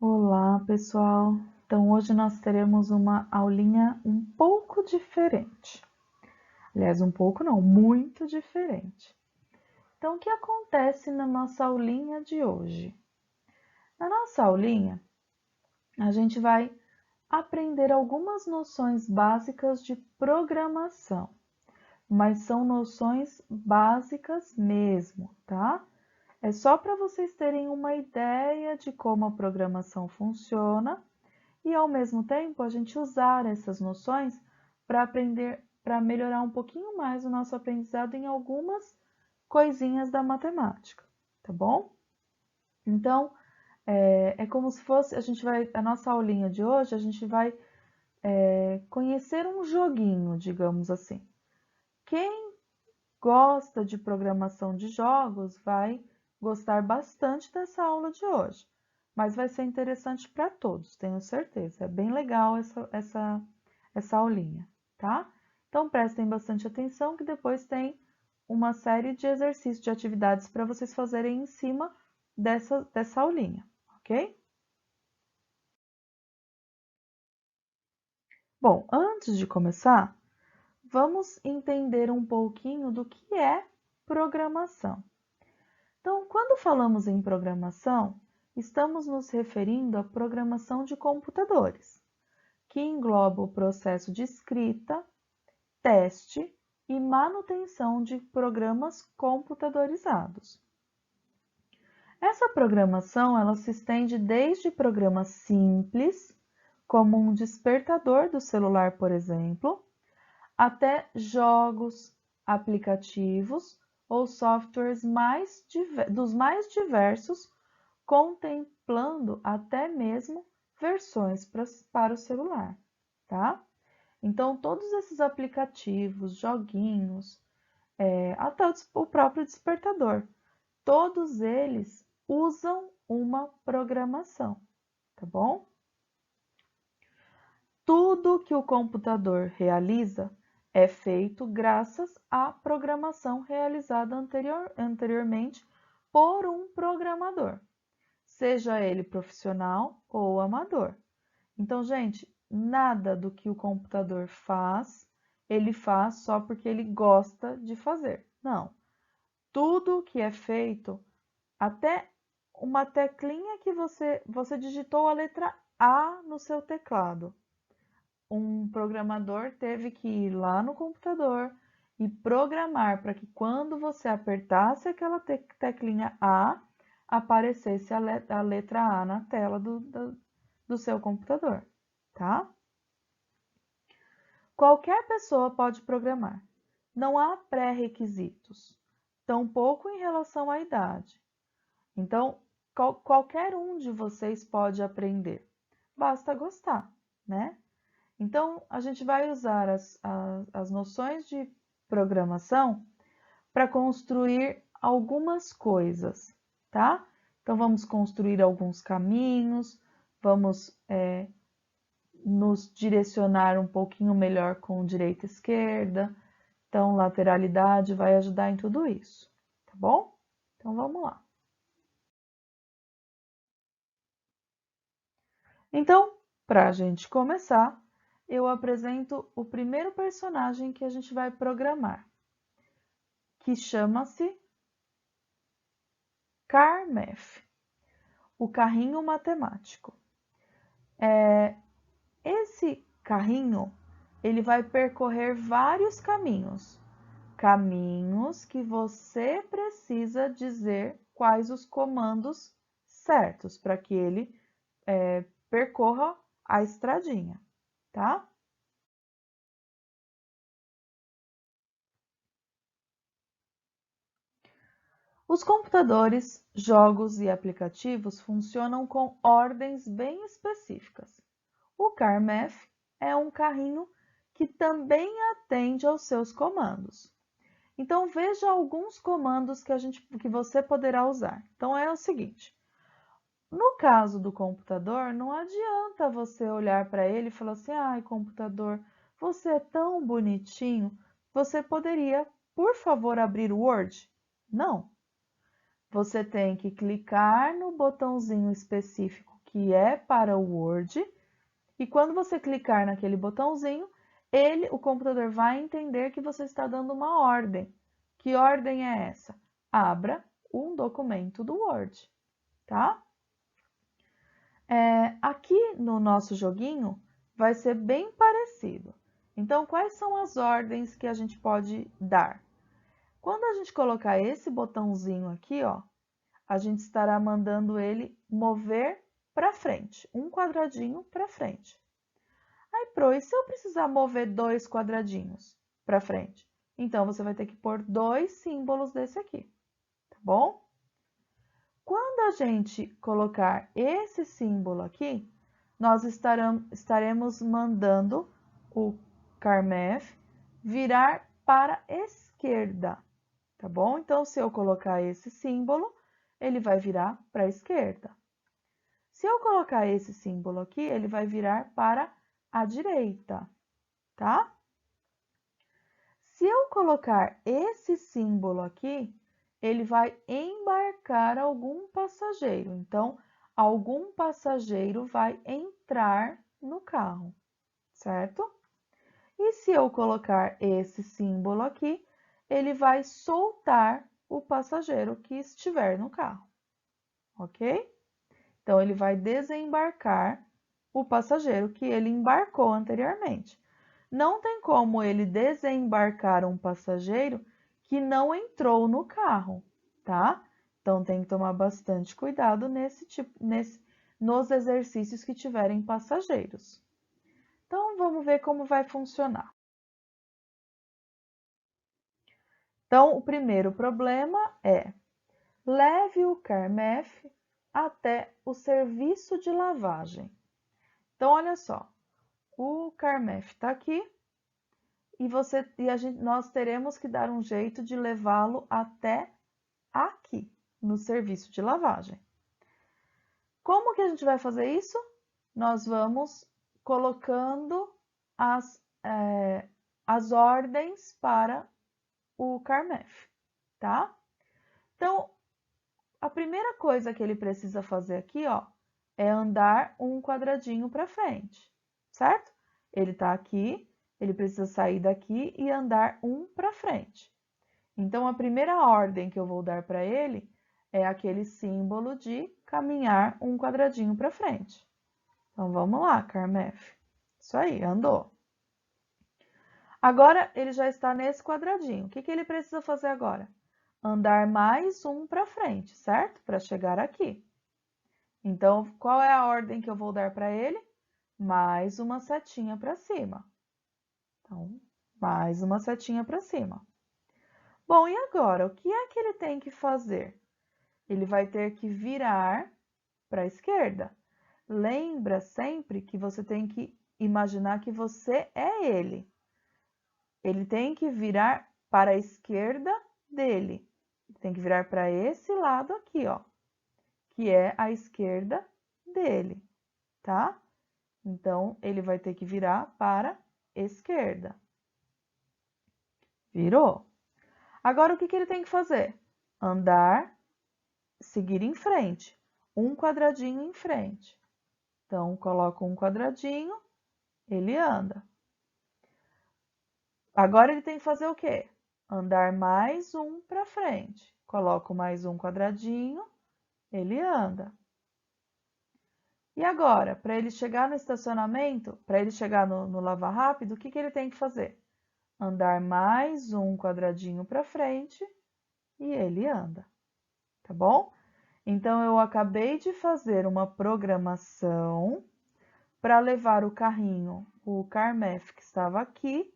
Olá, pessoal! Então, hoje nós teremos uma aulinha um pouco diferente. Aliás, um pouco não, muito diferente. Então, o que acontece na nossa aulinha de hoje? Na nossa aulinha, a gente vai aprender algumas noções básicas de programação, mas são noções básicas mesmo, tá? É só para vocês terem uma ideia de como a programação funciona e, ao mesmo tempo, a gente usar essas noções para aprender, para melhorar um pouquinho mais o nosso aprendizado em algumas coisinhas da matemática, tá bom? Então, é como se fosse, a nossa aulinha de hoje, a gente vai conhecer um joguinho, digamos assim. Quem gosta de programação de jogos vai gostar bastante dessa aula de hoje, mas vai ser interessante para todos, tenho certeza. É bem legal essa aulinha, tá? Então prestem bastante atenção que depois tem uma série de exercícios, de atividades para vocês fazerem em cima dessa aulinha, ok? Bom, antes de começar, vamos entender um pouquinho do que é programação. Então, quando falamos em programação, estamos nos referindo à programação de computadores, que engloba o processo de escrita, teste e manutenção de programas computadorizados. Essa programação ela se estende desde programas simples, como um despertador do celular, por exemplo, até jogos, aplicativos ou softwares dos mais diversos, contemplando até mesmo versões para o celular, tá? Então, todos esses aplicativos, joguinhos, até o próprio despertador, todos eles usam uma programação, tá bom? Tudo que o computador realiza é feito graças à programação realizada anteriormente por um programador, seja ele profissional ou amador. Então, gente, nada do que o computador faz, ele faz só porque ele gosta de fazer. Não. Tudo que é feito, até uma teclinha que você digitou a letra A no seu teclado, um programador teve que ir lá no computador e programar para que quando você apertasse aquela teclinha A, aparecesse a letra A na tela do seu computador, tá? Qualquer pessoa pode programar. Não há pré-requisitos, tampouco em relação à idade. Então, qualquer um de vocês pode aprender. Basta gostar, né? Então, a gente vai usar as noções de programação para construir algumas coisas, tá? Então, vamos construir alguns caminhos, vamos nos direcionar um pouquinho melhor com direita e esquerda. Então, lateralidade vai ajudar em tudo isso, tá bom? Então, vamos lá. Então, para a gente começar, eu apresento o primeiro personagem que a gente vai programar, que chama-se CarMath, o carrinho matemático. Esse carrinho, ele vai percorrer vários caminhos, caminhos que você precisa dizer quais os comandos certos para que ele percorra a estradinha, tá? Os computadores, jogos e aplicativos funcionam com ordens bem específicas. O CarMath é um carrinho que também atende aos seus comandos. Então veja alguns comandos que você poderá usar. Então é o seguinte: no caso do computador, não adianta você olhar para ele e falar assim: "Ai, computador, você é tão bonitinho, você poderia, por favor, abrir o Word?" Não. Você tem que clicar no botãozinho específico que é para o Word, e quando você clicar naquele botãozinho, o computador vai entender que você está dando uma ordem. Que ordem é essa? Abra um documento do Word, tá? Aqui no nosso joguinho vai ser bem parecido. Então, quais são as ordens que a gente pode dar? Quando a gente colocar esse botãozinho aqui, ó, a gente estará mandando ele mover para frente, um quadradinho para frente. Aí, e se eu precisar mover 2 quadradinhos para frente? Então, você vai ter que pôr 2 símbolos desse aqui, tá bom? Quando a gente colocar esse símbolo aqui, nós estaremos mandando o CARMEF virar para a esquerda, tá bom? Então, se eu colocar esse símbolo, ele vai virar para a esquerda. Se eu colocar esse símbolo aqui, ele vai virar para a direita, tá? Se eu colocar esse símbolo aqui, ele vai embarcar algum passageiro. Então, algum passageiro vai entrar no carro, certo? E se eu colocar esse símbolo aqui, ele vai soltar o passageiro que estiver no carro, ok? Então, ele vai desembarcar o passageiro que ele embarcou anteriormente. Não tem como ele desembarcar um passageiro que não entrou no carro, tá? Então, tem que tomar bastante cuidado nos exercícios que tiverem passageiros. Então, vamos ver como vai funcionar. Então, o primeiro problema é: leve o CARMEF até o serviço de lavagem. Então, olha só, o CARMEF está aqui e nós teremos que dar um jeito de levá-lo até aqui, no serviço de lavagem. Como que a gente vai fazer isso? Nós vamos colocando as ordens para o CARMEF, tá? Então, a primeira coisa que ele precisa fazer aqui, ó, é andar um quadradinho para frente, certo? Ele está aqui, ele precisa sair daqui e andar um para frente. Então, a primeira ordem que eu vou dar para ele é aquele símbolo de caminhar um quadradinho para frente. Então, vamos lá, CARMEF. Isso aí, andou. Agora, ele já está nesse quadradinho. O que ele precisa fazer agora? Andar mais um para frente, certo? Para chegar aqui. Então, qual é a ordem que eu vou dar para ele? Mais uma setinha para cima. Então, mais uma setinha para cima. Bom, e agora? O que é que ele tem que fazer? Ele vai ter que virar para a esquerda. Lembra sempre que você tem que imaginar que você é ele. Ele tem que virar para a esquerda dele. Ele tem que virar para esse lado aqui, ó, que é a esquerda dele, tá? Então, ele vai ter que virar para a esquerda. Virou. Agora, o que ele tem que fazer? Andar, seguir em frente. Um quadradinho em frente. Então, coloca um quadradinho, ele anda. Agora, ele tem que fazer o quê? Andar mais um para frente. Coloco mais um quadradinho, ele anda. E agora, para ele chegar no estacionamento, para ele chegar no Lava Rápido, o que ele tem que fazer? Andar mais um quadradinho para frente e ele anda, tá bom? Então, eu acabei de fazer uma programação para levar o carrinho, o CARMEF que estava aqui,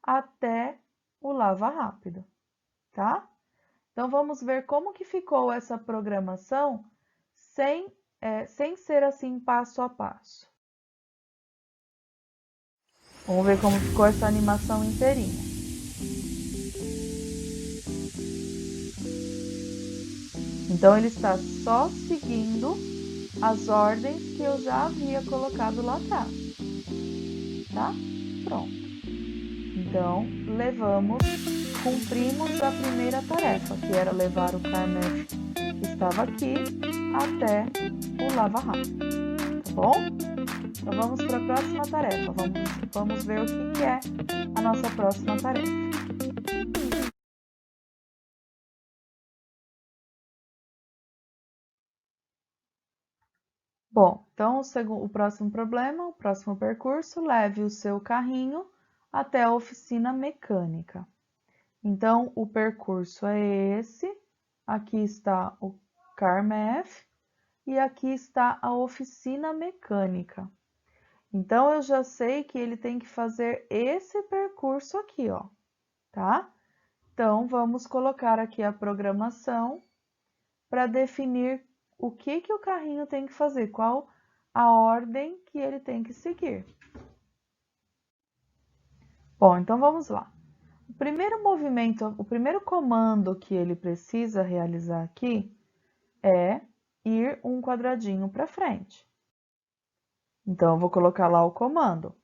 até o Lava Rápido, tá? Então, vamos ver como que ficou essa programação sem ser assim passo a passo. Vamos ver como ficou essa animação inteirinha. Então, ele está só seguindo as ordens que eu já havia colocado lá atrás, tá? Pronto. Então, cumprimos a primeira tarefa, que era levar o CARMEF que estava aqui até o Lava Rápido. tá bom? Então vamos para a próxima tarefa. Vamos ver o que é a nossa próxima tarefa. Bom, então o próximo problema, o próximo percurso, leve o seu carrinho até a oficina mecânica. Então, o percurso é esse, aqui está o CarMath e aqui está a oficina mecânica. Então, eu já sei que ele tem que fazer esse percurso aqui, ó, tá? Então, vamos colocar aqui a programação para definir o que o carrinho tem que fazer, qual a ordem que ele tem que seguir. Bom, então vamos lá. O primeiro movimento, o primeiro comando que ele precisa realizar aqui é ir um quadradinho para frente. Então, eu vou colocar lá o comando.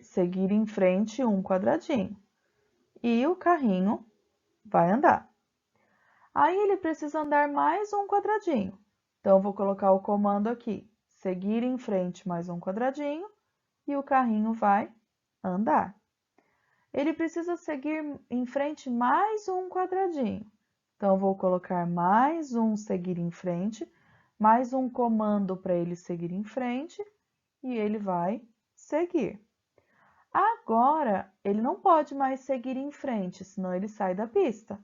Seguir em frente um quadradinho. E o carrinho vai andar. Aí ele precisa andar mais um quadradinho. Então, eu vou colocar o comando aqui, seguir em frente mais um quadradinho e o carrinho vai andar. Ele precisa seguir em frente mais um quadradinho. Então, eu vou colocar mais um seguir em frente, mais um comando para ele seguir em frente e ele vai seguir. Agora, ele não pode mais seguir em frente, senão ele sai da pista.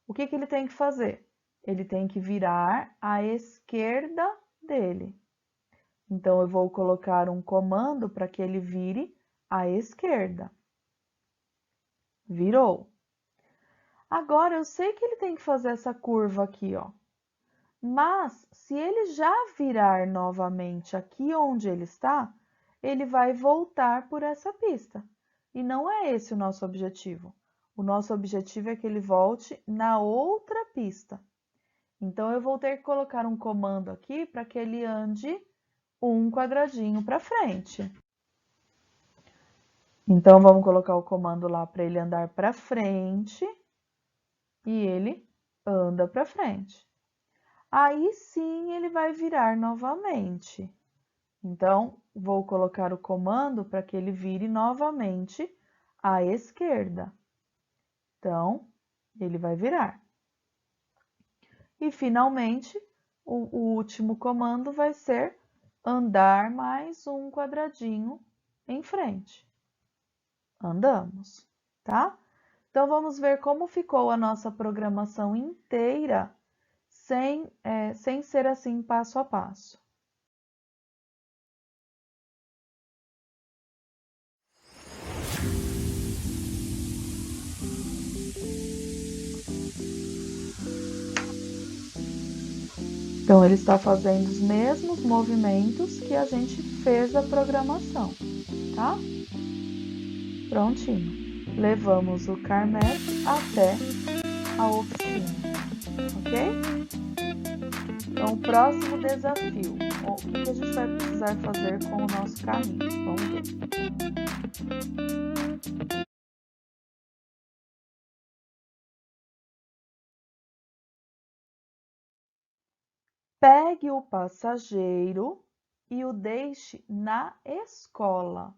O que ele tem que fazer? Ele tem que virar à esquerda dele. Então, eu vou colocar um comando para que ele vire à esquerda. Virou. Agora, eu sei que ele tem que fazer essa curva aqui, ó. Mas, se ele já virar novamente aqui onde ele está, ele vai voltar por essa pista. E não é esse o nosso objetivo. O nosso objetivo é que ele volte na outra pista. Então, eu vou ter que colocar um comando aqui para que ele ande um quadradinho para frente. Então, vamos colocar o comando lá para ele andar para frente e ele anda para frente. Aí sim ele vai virar novamente. Então, vou colocar o comando para que ele vire novamente à esquerda. Então, ele vai virar. E, finalmente, o último comando vai ser andar mais um quadradinho em frente. Andamos, tá? Então, vamos ver como ficou a nossa programação inteira sem ser assim passo a passo. Então, ele está fazendo os mesmos movimentos que a gente fez a programação, tá? Prontinho. Levamos o CarMath até a oficina, ok? Então, o próximo desafio. O que a gente vai precisar fazer com o nosso carrinho? Vamos ver. Pegue o passageiro e o deixe na escola.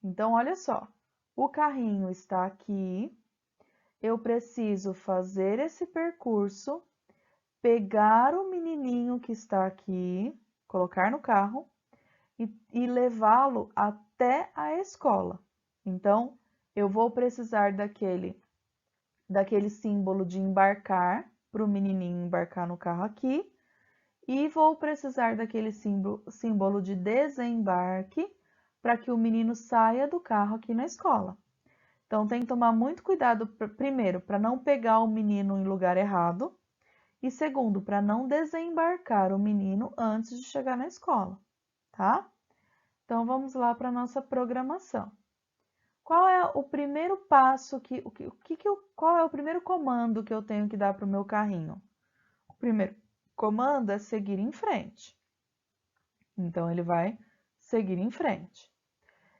Então, olha só, o carrinho está aqui, eu preciso fazer esse percurso, pegar o menininho que está aqui, colocar no carro e levá-lo até a escola. Então, eu vou precisar daquele símbolo de embarcar, para o menininho embarcar no carro aqui, e vou precisar daquele símbolo de desembarque para que o menino saia do carro aqui na escola. Então, tem que tomar muito cuidado, primeiro, para não pegar o menino em lugar errado, e segundo, para não desembarcar o menino antes de chegar na escola, tá? Então, vamos lá para a nossa programação. Qual é o primeiro passo qual é o primeiro comando que eu tenho que dar para o meu carrinho? O primeiro comando é seguir em frente. Então, ele vai seguir em frente.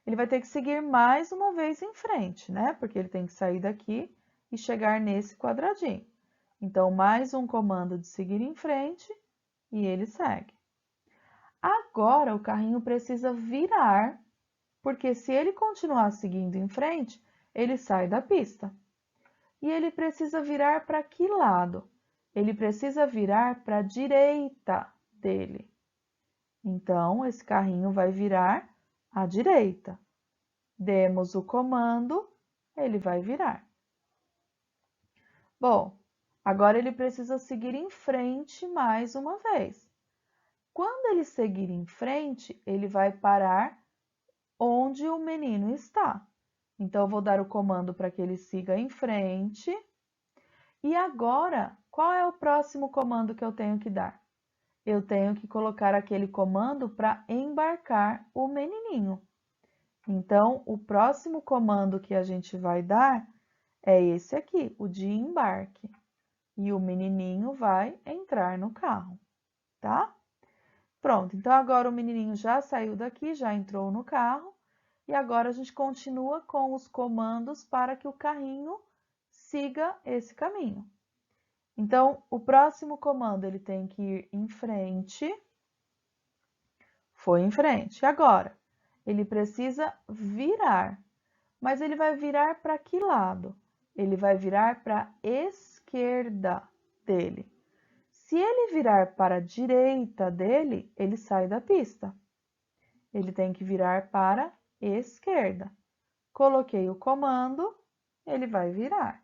Ele vai ter que seguir mais uma vez em frente, né? Porque ele tem que sair daqui e chegar nesse quadradinho. Então, mais um comando de seguir em frente e ele segue. agora o carrinho precisa virar, porque se ele continuar seguindo em frente, ele sai da pista. E ele precisa virar para que lado? Ele precisa virar para a direita dele. Então, esse carrinho vai virar à direita. Demos o comando, ele vai virar. Bom, agora ele precisa seguir em frente mais uma vez. Quando ele seguir em frente, ele vai parar onde o menino está. Então, eu vou dar o comando para que ele siga em frente. E agora, qual é o próximo comando que eu tenho que dar? Eu tenho que colocar aquele comando para embarcar o menininho. Então, o próximo comando que a gente vai dar é esse aqui, o de embarque. E o menininho vai entrar no carro, tá? Pronto, então agora o menininho já saiu daqui, já entrou no carro. E agora a gente continua com os comandos para que o carrinho siga esse caminho. Então, o próximo comando ele tem que ir em frente. Foi em frente. Agora, ele precisa virar. Mas ele vai virar para que lado? Ele vai virar para a esquerda dele. Se ele virar para a direita dele, ele sai da pista. Ele tem que virar para a esquerda. Coloquei o comando, ele vai virar.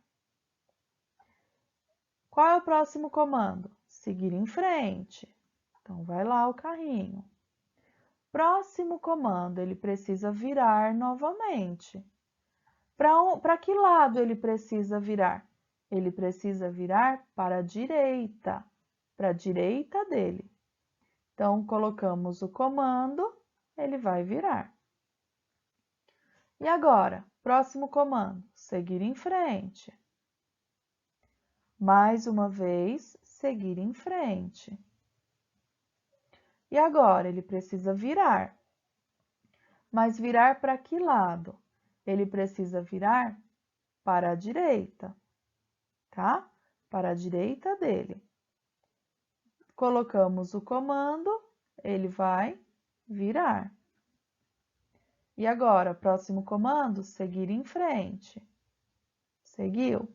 Qual é o próximo comando? Seguir em frente. Então, vai lá o carrinho. Próximo comando, ele precisa virar novamente. Para que lado ele precisa virar? Ele precisa virar para a direita dele. Então, colocamos o comando, ele vai virar. E agora, próximo comando, seguir em frente. Mais uma vez, seguir em frente. E agora, ele precisa virar. Mas virar para que lado? Ele precisa virar para a direita, tá? Para a direita dele. Colocamos o comando, ele vai virar. E agora, próximo comando, seguir em frente. Seguiu.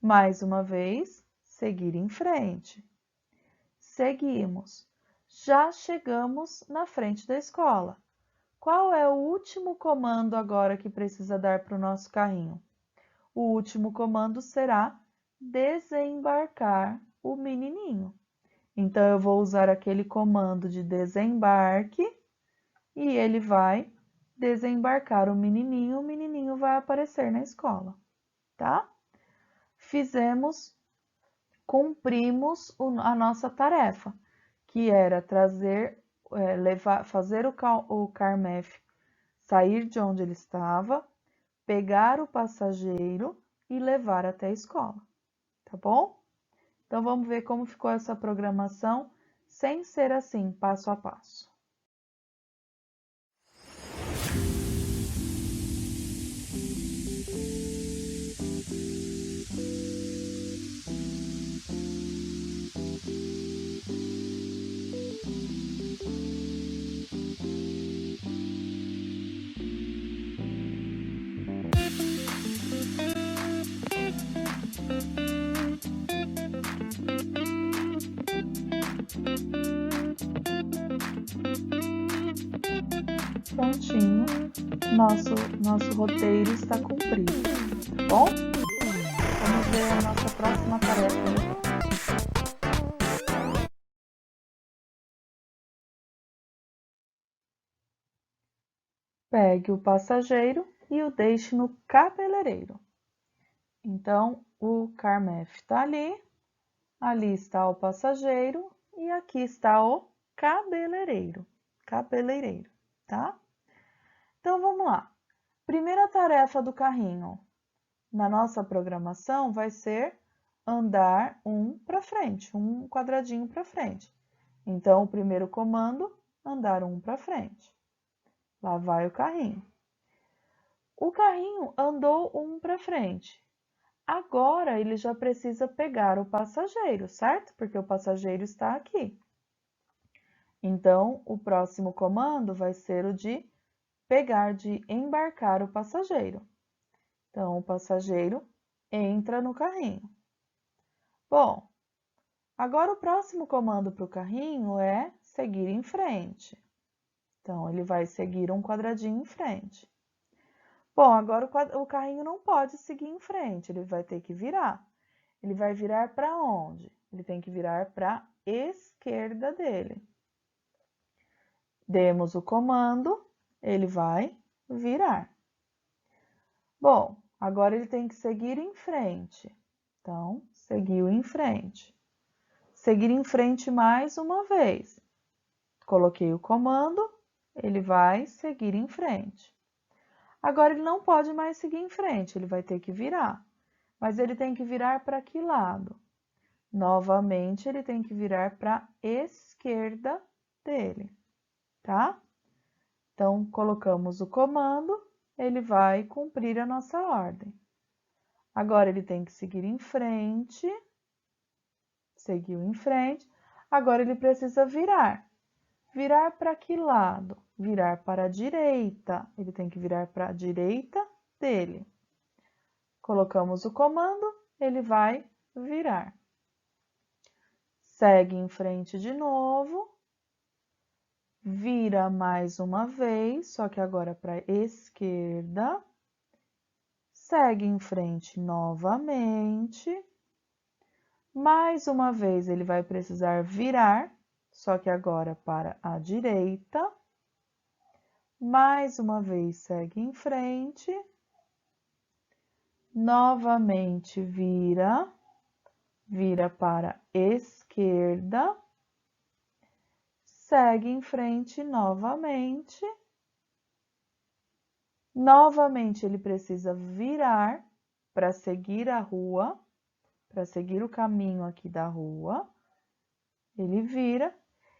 Mais uma vez, seguir em frente. Seguimos. Já chegamos na frente da escola. Qual é o último comando agora que precisa dar para o nosso carrinho? O último comando será desembarcar o menininho. Então, eu vou usar aquele comando de desembarque e ele vai desembarcar o menininho vai aparecer na escola, tá? Cumprimos a nossa tarefa, que era fazer o Carmef sair de onde ele estava, pegar o passageiro e levar até a escola, tá bom? Então, vamos ver como ficou essa programação sem ser assim, passo a passo. Prontinho, nosso roteiro está cumprido, tá bom? Vamos ver a nossa próxima tarefa. Pegue o passageiro e o deixe no cabeleireiro. Então, o Carmef está ali está o passageiro e aqui está o cabeleireiro, tá? Então, vamos lá. Primeira tarefa do carrinho na nossa programação vai ser andar um para frente, um quadradinho para frente. Então, o primeiro comando, andar um para frente. Lá vai o carrinho. O carrinho andou um para frente. Agora, ele já precisa pegar o passageiro, certo? Porque o passageiro está aqui. Então, o próximo comando vai ser o de pegar, de embarcar o passageiro. Então, o passageiro entra no carrinho. Bom, agora o próximo comando para o carrinho é seguir em frente. Então, ele vai seguir um quadradinho em frente. Bom, agora o carrinho não pode seguir em frente, ele vai ter que virar. Ele vai virar para onde? Ele tem que virar para a esquerda dele. Demos o comando, ele vai virar. Bom, agora ele tem que seguir em frente. Então, seguiu em frente. Seguir em frente mais uma vez. Coloquei o comando, ele vai seguir em frente. Agora ele não pode mais seguir em frente, ele vai ter que virar. Mas ele tem que virar para que lado? Novamente, ele tem que virar para a esquerda dele, tá? Então, colocamos o comando, ele vai cumprir a nossa ordem. Agora, ele tem que seguir em frente, seguiu em frente. Agora, ele precisa virar. Virar para que lado? Virar para a direita. Ele tem que virar para a direita dele. Colocamos o comando, ele vai virar. Segue em frente de novo. Vira mais uma vez, só que agora para a esquerda. Segue em frente novamente. Mais uma vez ele vai precisar virar, só que agora para a direita. Mais uma vez segue em frente. Novamente vira, vira para a esquerda. Segue em frente novamente. Novamente ele precisa virar para seguir a rua, para seguir o caminho aqui da rua. Ele vira.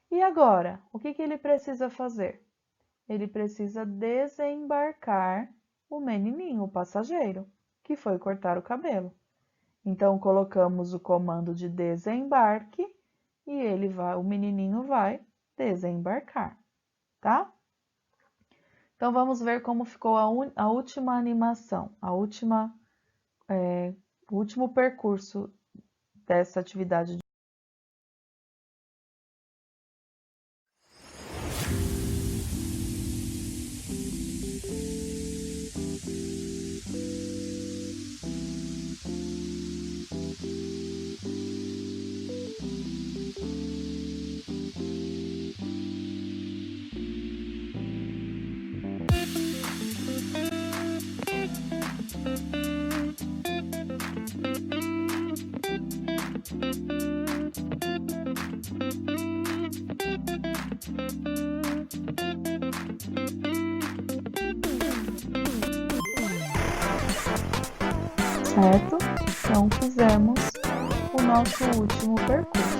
E agora, o que ele precisa fazer? Ele precisa desembarcar o menininho, o passageiro, que foi cortar o cabelo. Então, colocamos o comando de desembarque e o menininho vai desembarcar, tá? Então, vamos ver como ficou a última animação, o último percurso dessa atividade. Certo? Então, fizemos o nosso último percurso.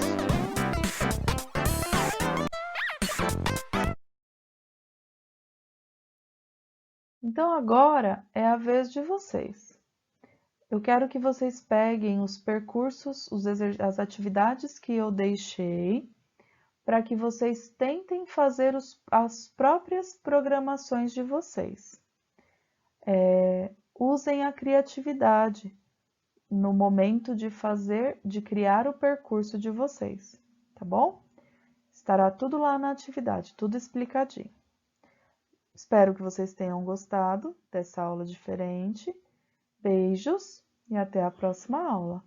Então, agora é a vez de vocês. Eu quero que vocês peguem os percursos, as atividades que eu deixei, para que vocês tentem fazer as próprias programações de vocês. Usem a criatividade no momento de criar o percurso de vocês, tá bom? Estará tudo lá na atividade, tudo explicadinho. Espero que vocês tenham gostado dessa aula diferente. Beijos e até a próxima aula.